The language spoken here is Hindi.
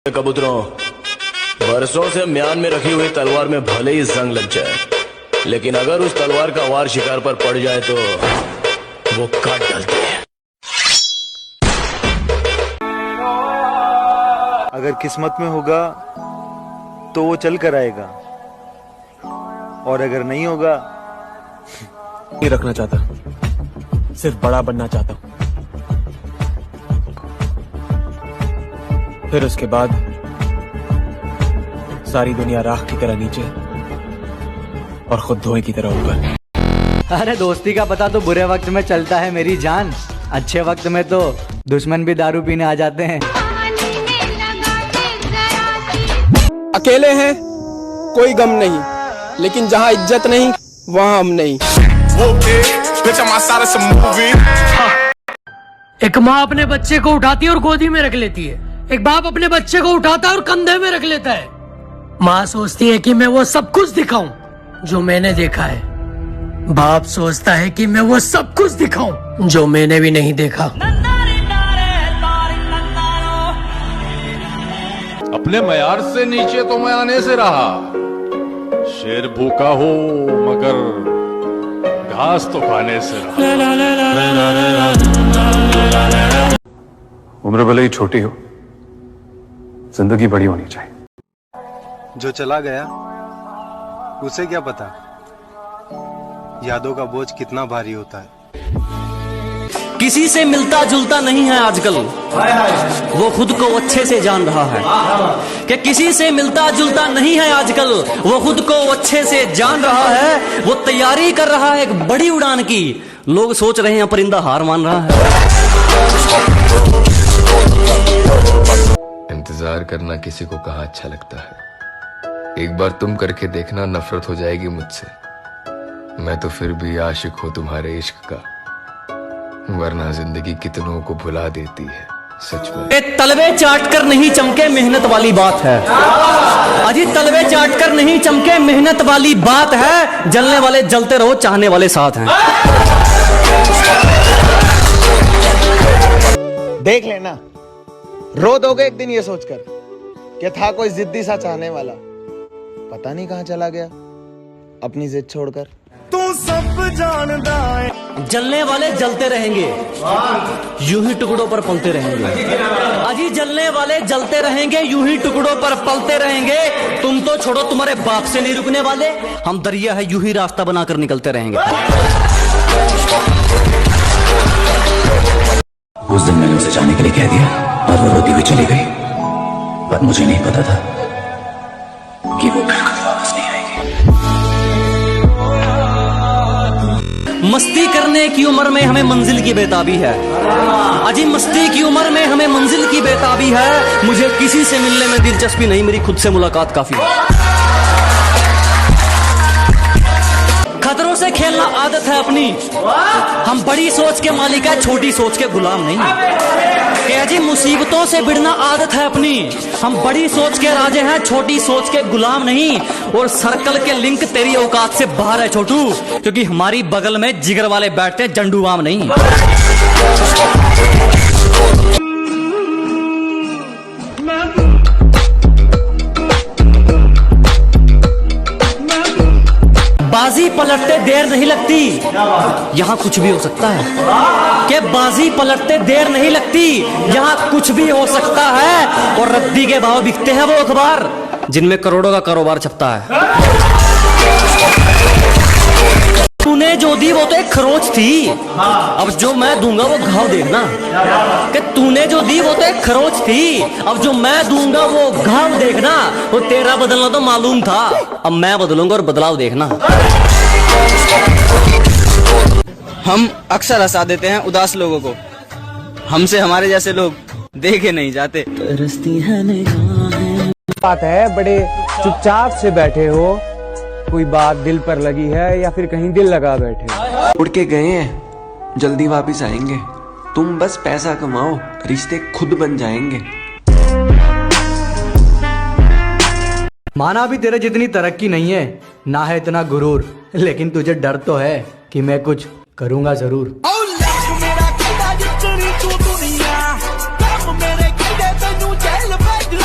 कबूतरों, बरसों से म्यान में रखी हुई तलवार में भले ही जंग लग जाए, लेकिन अगर उस तलवार का वार शिकार पर पड़ जाए तो वो काट डालते हैं। अगर किस्मत में होगा तो वो चल कर आएगा, और अगर नहीं होगा नहीं रखना चाहता, सिर्फ बड़ा बनना चाहता हूं। फिर उसके बाद सारी दुनिया राख की तरह नीचे और खुद धुएं की तरह ऊपर। अरे दोस्ती का पता तो बुरे वक्त में चलता है मेरी जान, अच्छे वक्त में तो दुश्मन भी दारू पीने आ जाते हैं। अकेले हैं कोई गम नहीं, लेकिन जहाँ इज्जत नहीं वहाँ हम नहीं। एक माँ अपने बच्चे को उठाती है और गोदी में रख लेती है, एक बाप अपने बच्चे को उठाता है और कंधे में रख लेता है। माँ सोचती है कि मैं वो सब कुछ दिखाऊं जो मैंने देखा है, बाप सोचता है कि मैं वो सब कुछ दिखाऊं जो मैंने भी नहीं देखा। अपने मयार से नीचे तो मैं आने से रहा, शेर भूखा हो मगर घास तो खाने से रहा। उम्र भले ही छोटी हो, जिंदगी बड़ी होनी चाहिए। जो चला गया उसे क्या पता यादों का बोझ कितना भारी होता है। किसी से मिलता जुलता नहीं है आजकल, वो खुद को अच्छे से जान रहा है। कि किसी से मिलता जुलता नहीं है आजकल, वो खुद को अच्छे से जान रहा है। वो तैयारी कर रहा है एक बड़ी उड़ान की, लोग सोच रहे हैं परिंदा हार मान रहा है। इंतजार करना किसी को कहाँ अच्छा लगता है, एक बार तुम करके देखना, नफरत हो जाएगी मुझसे। मैं तो फिर भी आशिक हूँ तुम्हारे इश्क का, वरना जिंदगी कितनों को भुला देती है सच में। तलवे चाट कर नहीं चमके मेहनत वाली बात है, अजी तलवे चाट कर नहीं चमके मेहनत वाली बात है। जलने वाले जलते रहो, चाहने वाले साथ हैं। देख लेना, रो दोगे एक दिन ये सोचकर कि था कोई जिद्दी सा चाहने वाला, पता नहीं कहाँ चला गया अपनी जिद छोड़कर। तू सब जानता है। जलने वाले जलते रहेंगे, यूं ही टुकड़ों पर पलते रहेंगे। अजी जलने वाले जलते रहेंगे, यूं ही टुकड़ों पर पलते रहेंगे। तुम तो छोड़ो, तुम्हारे बाप से नहीं रुकने वाले, हम दरिया है यूं ही रास्ता बनाकर निकलते रहेंगे। उस दिन मैंने उसे जाने के लिए कह दिया और वो रोती हुई चली गई, पर मुझे नहीं पता था कि वो फिर कभी वापस नहीं आएगी। मस्ती करने की उम्र में हमें मंजिल की बेताबी है, अजी मस्ती की उम्र में हमें मंजिल की बेताबी है। मुझे किसी से मिलने में दिलचस्पी नहीं, मेरी खुद से मुलाकात काफी है। खतरों से खेलना आदत है अपनी, हम बड़ी सोच के मालिक है, छोटी सोच के गुलाम नहीं। कि अजी मुसीबतों से भिड़ना आदत है अपनी, हम बड़ी सोच के राजे हैं, छोटी सोच के गुलाम नहीं। और सर्कल के लिंक तेरी औकात से बाहर है छोटू, क्योंकि हमारी बगल में जिगर वाले बैठते जंडूबाम नहीं। बाजी पलटते देर नहीं लगती, यहाँ कुछ भी हो सकता है। कि बाजी पलटते देर नहीं लगती, यहाँ कुछ भी हो सकता है। और रद्दी के भाव बिकते हैं वो अखबार जिनमें करोड़ों का कारोबार छपता है। तूने जो दी वो तो एक खरोच थी, अब जो मैं दूंगा वो घाव देखना। कि तूने जो दी वो तो एक खरोच थी, अब जो मैं दूंगा वो घाव देखना। वो तेरा बदलना तो मालूम था, अब मैं बदलूंगा और बदलाव देखना। हम अक्सर हंसा देते हैं उदास लोगों को, हमसे हमारे जैसे लोग देखे नहीं जाते। बात है, बड़े चुपचाप से बैठे हो, कोई बात दिल पर लगी है या फिर कहीं दिल लगा बैठे। उड़ के गए हैं, जल्दी वापिस आएंगे। तुम बस पैसा कमाओ, रिश्ते खुद बन जाएंगे। माना भी तेरे जितनी तरक्की नहीं है, ना है इतना गुरूर, लेकिन तुझे डर तो है कि मैं कुछ करूंगा जरूर।